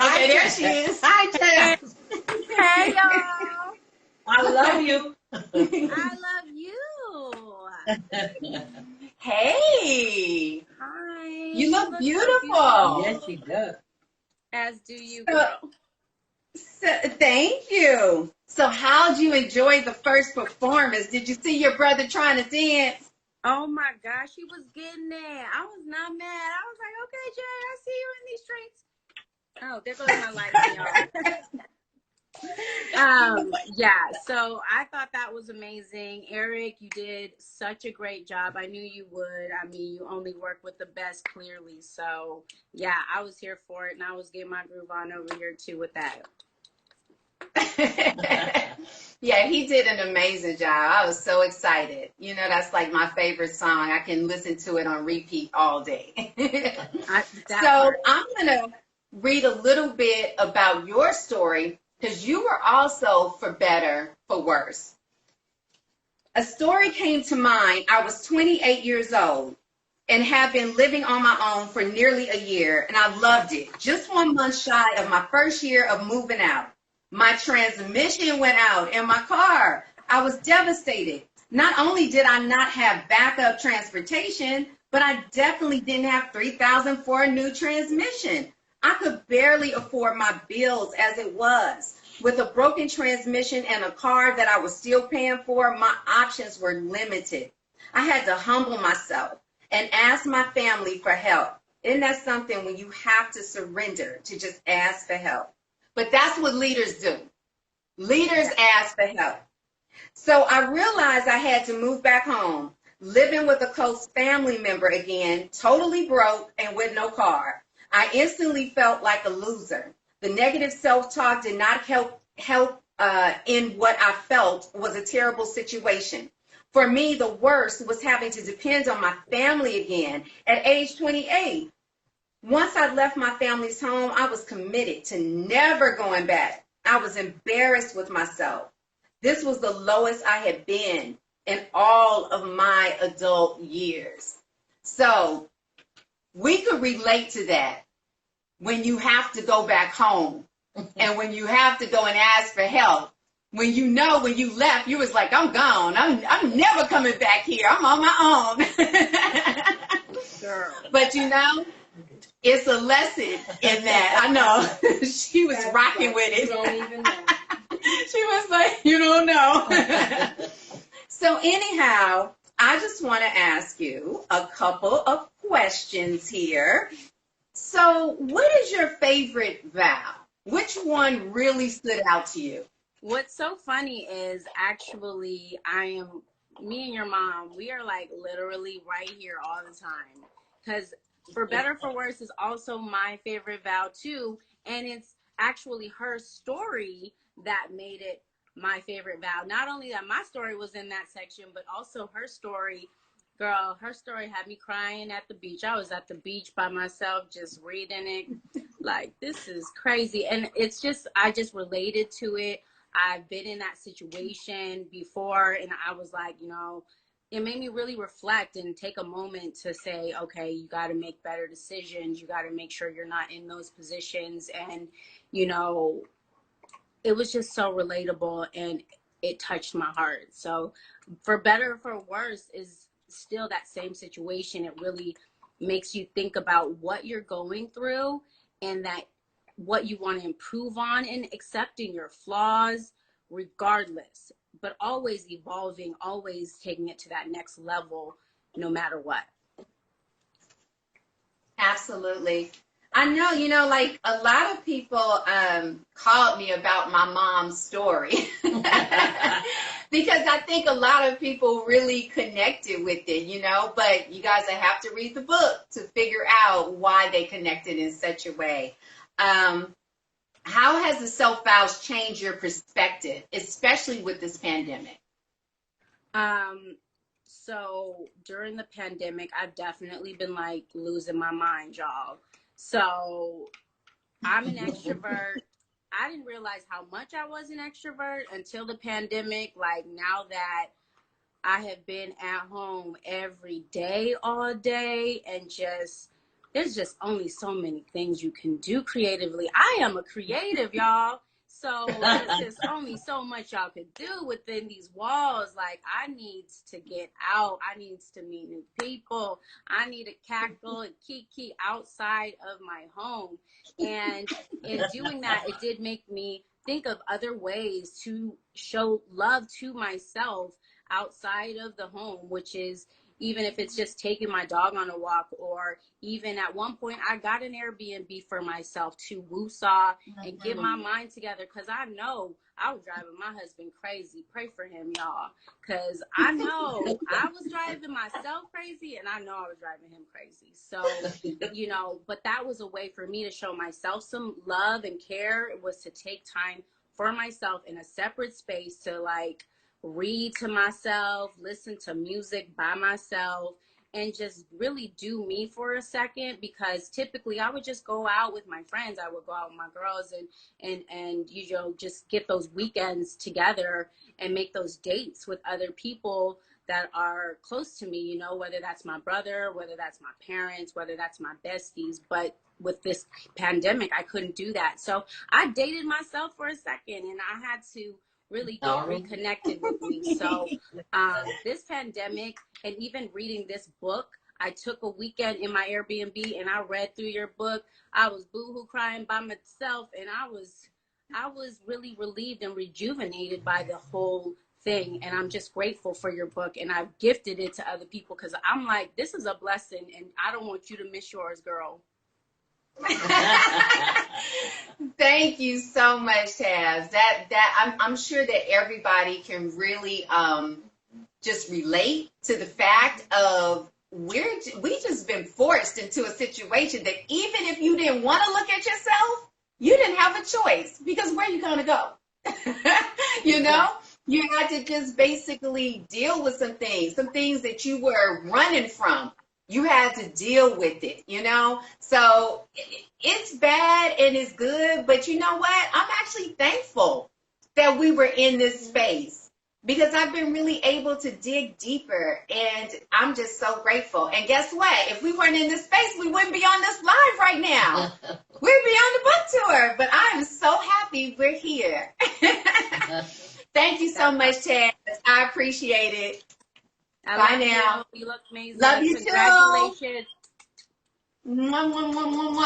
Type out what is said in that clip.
Okay, there she is. Hi, Hey, Jess. hey, y'all. I love you. I love you. Hey, Hi. you look so beautiful. Yes, she does. As do you, So, girl. thank you. So, how'd you enjoy the first performance? Did you see your brother trying to dance? Oh my gosh, he was getting there. I was not mad. I was like, okay, Jay, I see you in these streets. Oh, there goes my lighting, y'all. Yeah, so I thought that was amazing. Eric, you did such a great job. I knew you would. I mean, you only work with the best, clearly. So yeah, I was here for it, and I was getting my groove on over here too with that. Yeah, he did an amazing job. I was so excited. You know, that's like my favorite song. I can listen to it on repeat all day. That So part. I'm going to read a little bit about your story because you were also for better, for worse. A story came to mind. I was 28 years old and have been living on my own for nearly a year, and I loved it. Just 1 month shy of my first year of moving out. My transmission went out in my car. I was devastated. Not only did I not have backup transportation, but I definitely didn't have 3,000 for a new transmission. I could barely afford my bills as it was. With a broken transmission and a car that I was still paying for, my options were limited. I had to humble myself and ask my family for help. Isn't that something when you have to surrender to just ask for help? But that's what leaders do. Leaders Yeah. ask for help. So I realized I had to move back home, living with a close family member again, totally broke and with no car. I instantly felt like a loser. The negative self-talk did not help in what I felt was a terrible situation. For me, the worst was having to depend on my family again at age 28. Once I left my family's home, I was committed to never going back. I was embarrassed with myself. This was the lowest I had been in all of my adult years. So we could relate to that when you have to go back home and when you have to go and ask for help. When you know when you left, you was like, I'm gone. I'm never coming back here. I'm on my own. Girl. But you know, it's a lesson in that. I know. She was rocking with it. You don't even know. She was like, you don't know. So anyhow, I just want to ask you a couple of questions here. So what is your favorite vow? Which one really stood out to you? What's so funny is actually me and your mom, we are like literally right here all the time. Because for better for worse is also my favorite vow too. And it's actually her story that made it my favorite vow. Not only that my story was in that section, but also her story. Girl, her story had me crying at the beach. I was at the beach by myself, just reading it. Like, this is crazy. And it's just, I just related to it. I've been in that situation before, and I was like, it made me really reflect and take a moment to say, okay, you got to make better decisions. You got to make sure you're not in those positions. And, you know, it was just so relatable and it touched my heart. So, for better or for worse, is still that same situation. It really makes you think about what you're going through and that what you want to improve on and accepting your flaws regardless, but always evolving, always taking it to that next level no matter what. Absolutely. I know, like a lot of people called me about my mom's story because I think a lot of people really connected with it, but you guys have to read the book to figure out why they connected in such a way. How has the self-vows changed your perspective, especially with this pandemic? Um, so during the pandemic, I've definitely been like losing my mind, y'all. So I'm an extrovert. I didn't realize how much I was an extrovert until the pandemic. Like, now that I have been at home every day, all day, and just there's just only so many things you can do creatively. I am a creative, y'all. So it's just only so much y'all could do within these walls. Like, I need to get out. I need to meet new people. I need to cackle and kiki outside of my home. And in doing that, it did make me think of other ways to show love to myself outside of the home, which is, even if it's just taking my dog on a walk, or even at one point I got an Airbnb for myself to woo-saw and get my mind together, because I know I was driving my husband crazy. Pray for him, y'all, because I know I was driving myself crazy, and I know I was driving him crazy. So, you know, but that was a way for me to show myself some love and care. It was to take time for myself in a separate space to, like, read to myself, listen to music by myself, and just really do me for a second. Because typically I would just go out with my friends. I would go out with my girls and you know, just get those weekends together and make those dates with other people that are close to me, you know, whether that's my brother, whether that's my parents, whether that's my besties. But with this pandemic, I couldn't do that. So I dated myself for a second, and I had to really get reconnected with me. So this pandemic, and even reading this book, I took a weekend in my Airbnb and I read through your book. I was boohoo crying by myself, and I was really relieved and rejuvenated by the whole thing. And I'm just grateful for your book, and I've gifted it to other people, because I'm like, this is a blessing, and I don't want you to miss yours, girl. Thank you so much, Tabs. I'm sure that everybody can really just relate to the fact of we just been forced into a situation that even if you didn't want to look at yourself, you didn't have a choice, because where are you going to go? You know, you had to just basically deal with some things that you were running from. You had to deal with it, you know? So it's bad and it's good, but you know what? I'm actually thankful that we were in this space, because I've been really able to dig deeper, and I'm just so grateful. And guess what? If we weren't in this space, we wouldn't be on this live right now. We'd be on the book tour, but I'm so happy we're here. Thank you so much, Ted. I appreciate it. Bye now. You look amazing. Love you Congratulations. too. Mwah, mwah, mwah, mwah, mwah.